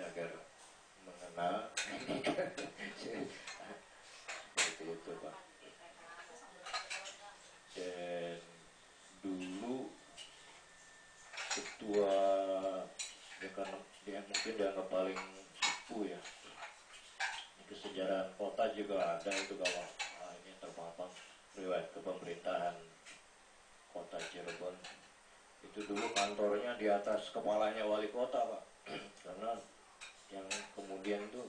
agar mengenal seperti itu Pak. Dan dulu ketua ya, karena dia mungkin dianggap paling sepuh ya, kesejarahan kota juga ada itu kalau ini terpampang riwayat kepemerintahan kota Cirebon. Itu dulu kantornya di atas kepalanya wali kota Pak. Karena yang kemudian tuh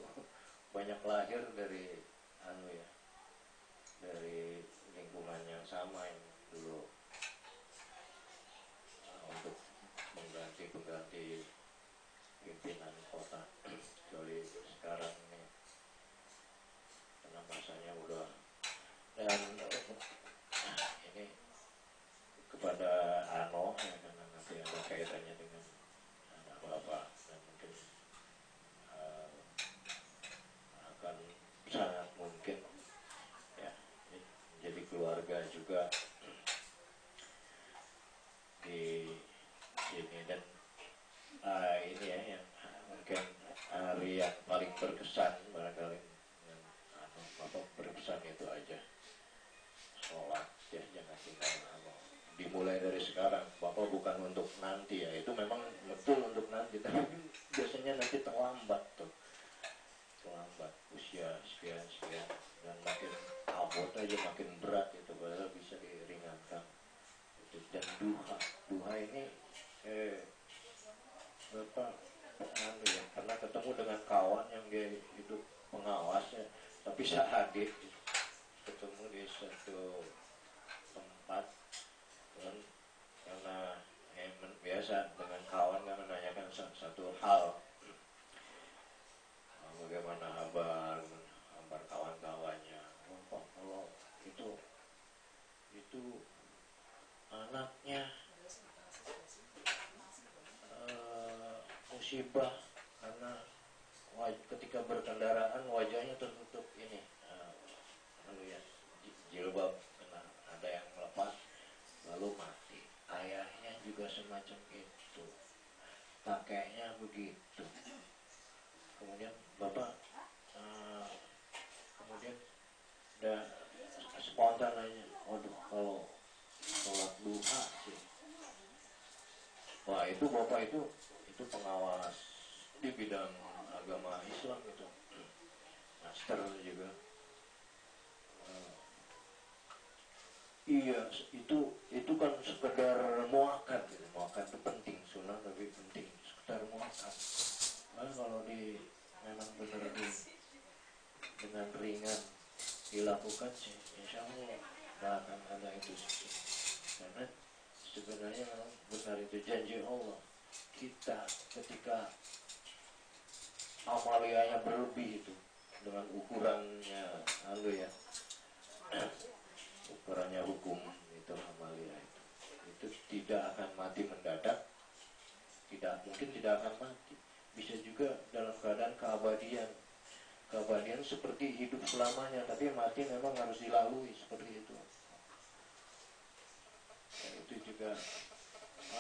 banyak lahir dari ya, dari lingkungan yang sama yang dulu untuk mengganti pimpinan kota. Kecuali sekarang ini karena masanya udah. Dan ini kepada Ano ya, karena nanti ada kaitannya dengan anak bapak dan mungkin akan sangat mungkin ya jadi keluarga juga di sini. Dan ini ya yang mungkin hari yang paling berkesan barangkali dengan bapak berkesan itu aja sholat ya, jangan tinggal dimulai dari sekarang. Bapak bukan untuk nanti ya, itu memang betul untuk nanti, tapi biasanya nanti terlambat tuh, terlambat usia sekian dan makin abot aja makin berat itu, padahal bisa diringankan itu. Dan duha ini Bapak ya, karena ketemu dengan kawan yang dia hidup pengawasnya, tapi sahadik ketemu di satu tempat kan, karena biasa dengan kawan kan menanyakan satu hal, bagaimana kabar kawan-kawannya. Pak, kalau itu anaknya musibah karena ketika berkendaraan wajahnya tertutup ini ya, jilbab, karena ada yang melepas lalu mati. Ayahnya juga semacam itu, kakeknya begitu. Kemudian bapak kemudian udah spontan aja, waduh kalau sholat duha sih. Wah itu bapak itu pengawas di bidang agama Islam itu, master juga. Iya, itu kan sekedar muakat gitu. Muakat itu penting, sunnah tapi penting, sekedar muakat. Nah, kalau memang benar dengan ringan dilakukan sih, insya Allah nggak akan ada itu sih. Karena sebenarnya memang benar itu janji Allah. Kita ketika amaliyahnya berlebih itu dengan ukurannya ya, ukurannya hukum itu amaliyah itu tidak akan mati mendadak, mungkin tidak akan mati, bisa juga dalam keadaan keabadian seperti hidup selamanya, tapi mati memang harus dilalui seperti itu. Ya, itu juga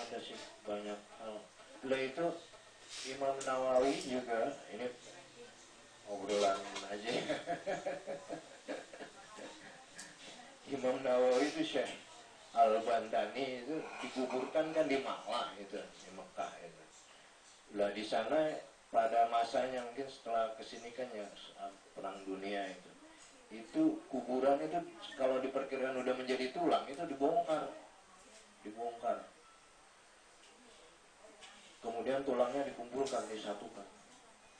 ada sih banyak hal. Lalu itu Imam Nawawi juga, ini obrolan aja. Imam Nawawi itu Syekh Al-Bantani itu dikuburkan kan di Makkah itu, di Mekah itu. Lah di sana pada masanya mungkin setelah kesini kan ya perang dunia itu kuburan itu kalau diperkirakan udah menjadi tulang itu dibongkar. Kemudian tulangnya dikumpulkan, disatukan.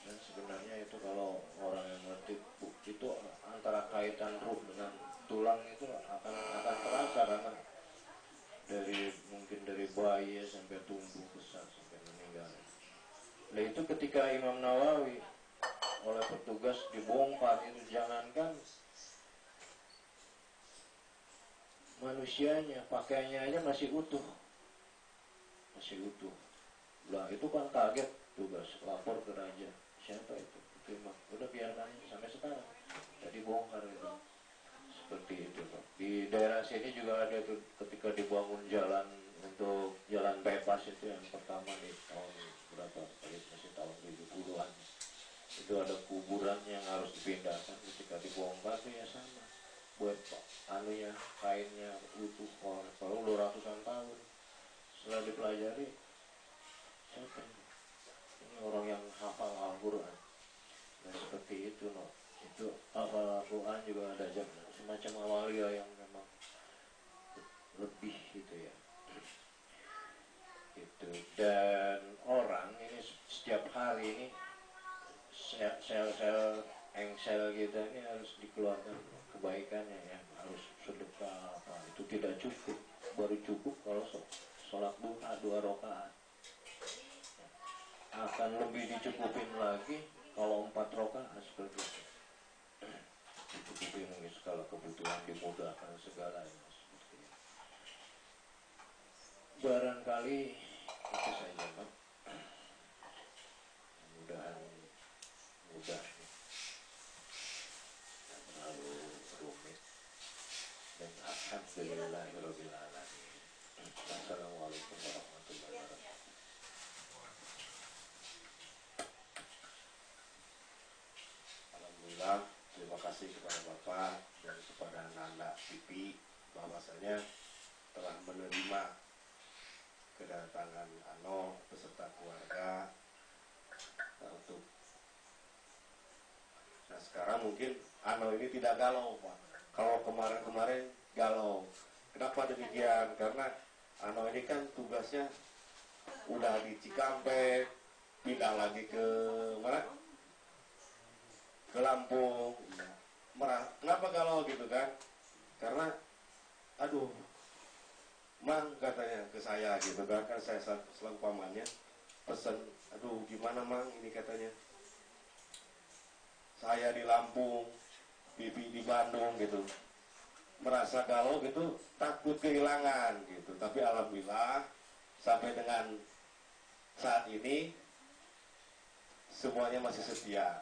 Dan sebenarnya itu kalau orang yang ngerti itu antara kaitan ruh dengan tulang itu akan terasa, karena mungkin dari bayi sampai tumbuh besar sampai meninggal. Nah itu ketika Imam Nawawi oleh petugas dibongkar itu, jangankan manusianya, pakaiannya aja masih utuh. Lah itu kan kaget, tugas lapor ke raja, siapa itu? Imam. Udah biarkan sampai sekarang. Jadi bongkar itu. Seperti itu Pak. Di daerah sini juga ada tuh ketika dibangun jalan untuk jalan bebas itu yang pertama di tahun berapa, masih tahun 70-an, itu ada kuburan yang harus dipindahkan. Ketika dibongkar tuh ya sama, buat anunya, kainnya utuh, kalau udah ratusan tahun. Setelah dipelajari, siapa ini orang yang hafal Al-Quran. Nah seperti itu, no. Itu hafal Al-Quran juga ada semacam awalia yang memang lebih gitu ya. Gitu. Dan orang ini setiap hari ini sel-sel engsel kita ini harus dikeluarkan kebaikannya ya, harus sedekah apa itu tidak cukup, baru cukup kalau sholat duha 2 rakaat. Akan lebih dicukupin lagi kalau 4 rakaat seperti itu. Dicukupin segala kebutuhan, dimudahkan segalanya seperti itu. Barangkali itu saja, Pak. Mudah-mudahan mudah, tak terlalu rumit, dan alhamdulillahirabbil alamin. Assalamualaikum warahmatullahi wabarakatuh. Alhamdulillah, terima kasih kepada Bapak dan kepada anak-anak Pipi bahwasanya telah menerima kedatangan Ano beserta keluarga untuk. Nah sekarang mungkin Ano ini tidak galau, Pak. Kalau kemarin-kemarin galau. Kenapa demikian? Karena Ano ini kan tugasnya udah di Cikampek, pindah lagi ke mana? Ke Lampung. Kenapa galau gitu kan? Karena aduh, Mang katanya ke saya gitu kan saya selaku pamannya pesan, aduh gimana Mang ini katanya, saya di Lampung, Bibi di Bandung gitu, merasa galau gitu, takut kehilangan gitu. Tapi alhamdulillah sampai dengan saat ini semuanya masih setia,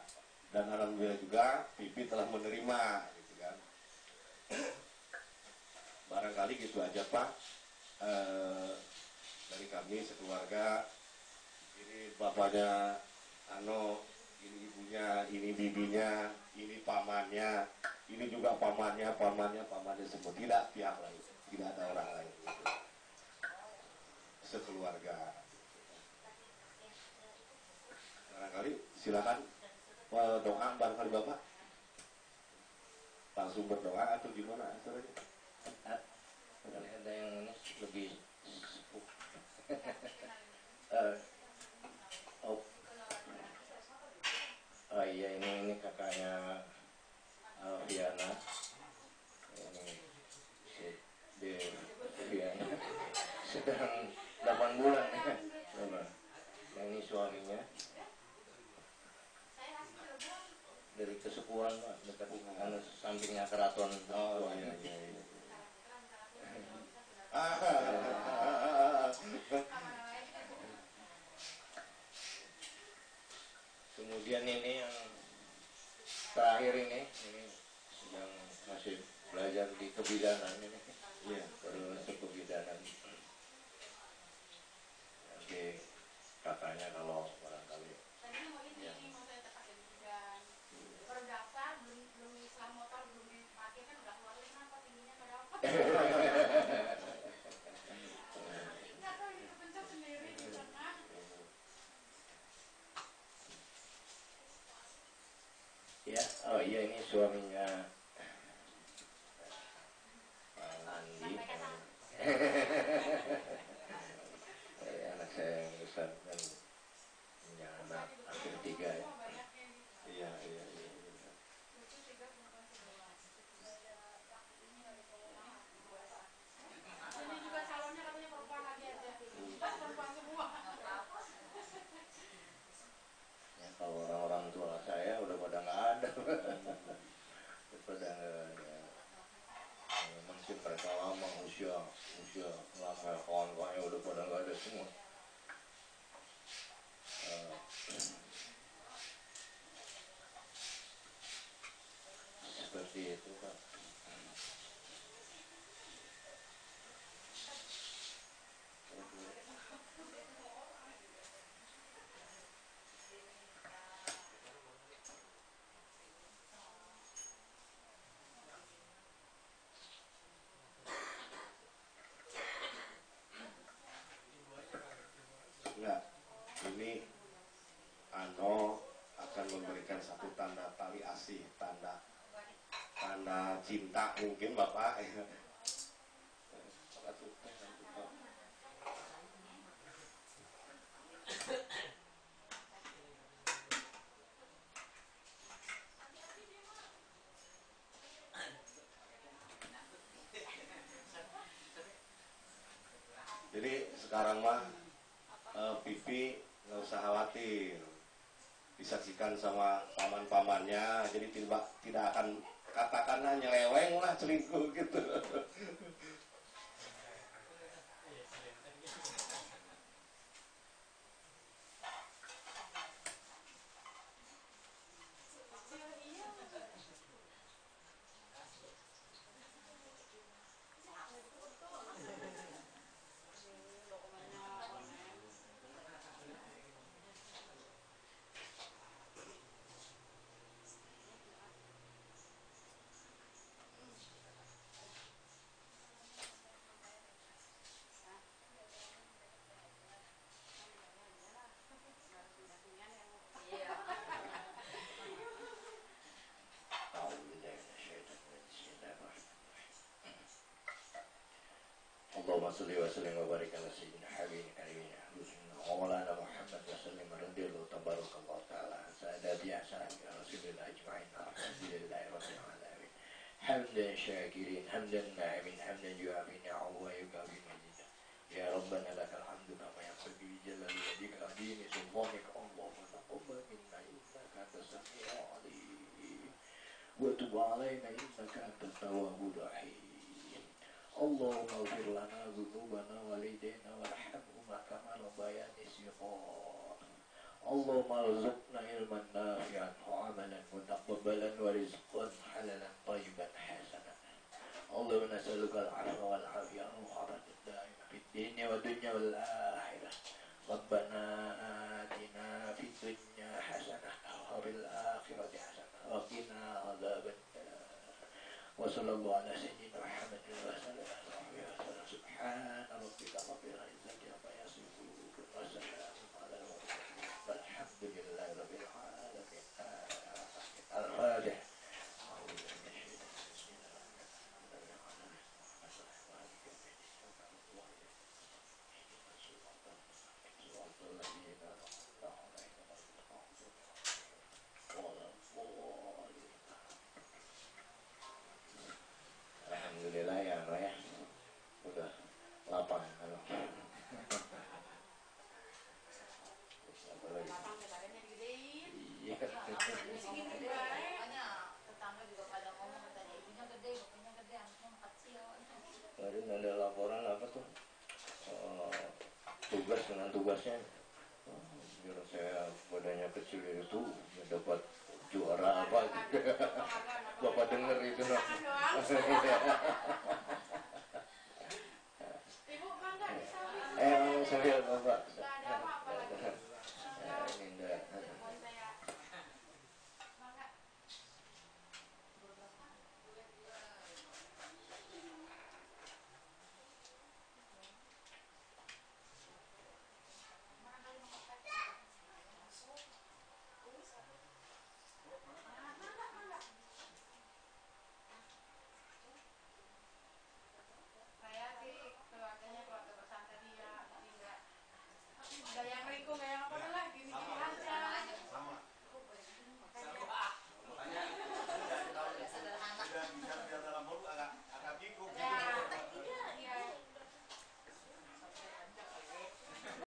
dan alhamdulillah juga Bibi telah menerima gitu kan. Barangkali gitu aja Pak. Dari kami sekeluarga, ini bapaknya Ano, ini ibunya, ini bibinya, ini pamannya, ini juga pamannya semua, tidak pihak lain, tidak ada orang lain gitu. Sekeluarga. Barangkali silakan doa barangkali Bapak langsung berdoa atau gimana acaranya? Ada yang lebih oh iya, ini kakaknya Alfiana, ini si Deviana sedang 8 bulan ya. Nah, ini suaminya dari Kesepuan Pak, dekat sampingnya keraton. oh iya. Kemudian ini yang terakhir ini sedang masih belajar di kebidanan ini, ya, baru masuk kebidanan. Nanti katanya kalau barangkali yang belum Islam motor belum dipakai kan udah keluarin apa tingginya pada apa. Nggak tahu ini kepencet sendiri di tengah. ya, oh iya ini suaminya Andi. Anak saya yang besar dan punya anak hampir 3 ya. Iya. Ini juga calonnya katanya perempuan lagi aja. Perempuan semua. Ya, kalau orang-orang tua saya udah pada nggak ada. Pada memang sih mereka lama usia lama, kawan-kawannya udah pada nggak ada semua. Seperti itu Pak. ini Ano akan memberikan satu tanda tali asih, tanda cinta mungkin Bapak. Jadi sekarang mah Pipi nggak usah khawatir, disaksikan sama paman-pamannya, jadi tidak akan katakanlah nyeleweng lah selingkuh gitu. اللهم صل وسلم وبارك على سيدنا حبيبنا نبينا مولانا محمد وسلم رضي الله تبارك الله تعالى عن سادات أحسان رسول الله أجمعين الحمد لله رب العالمين حمدا شاكرين حمدا ناعمين حمدا يعافي نعمه ويكافي مزيدا يا ربنا لك الحمد كما ينبغي بجلال وجهك ودين سلطانك اللهم تقبل منا إنك أنت السميع العليم وتب علينا إنك أنت التواب الرحيم اللهم اغفر لنا ذنوبنا والدينا وارحمهما كما ربياني صغارا اللهم ارزقنا علما نافعا وعملا متقبلا ورزقا حلالا طيبا حسنا اللهم نسألك العفو والعافية والعافية الدائمة في الدين والدنيا والآخرة ربنا آتنا في الدنيا حسنة وفي الآخرة حسنة وقنا عذاب النار وصلى الله على سيدنا محمد وسلم سبحان ربك رب العزة عما يصفون وسلام على المرسلين والحمد لله رب العالمين. الفاتح. Alhamdulillah ya Ano ya, udah lapang Ano. Lapang lebarannya digedein. Iya. Segini makanya tetangga juga pada ngomong tadi ibunya gede, bapaknya gede, anaknya kecil. Kemarin ada laporan apa tuh, tugas dengan tugasnya, biar saya badannya kecil itu dapat juara apa gitu. Bapak denger itu no. Ibu mangga di sawit. Saya Bapak.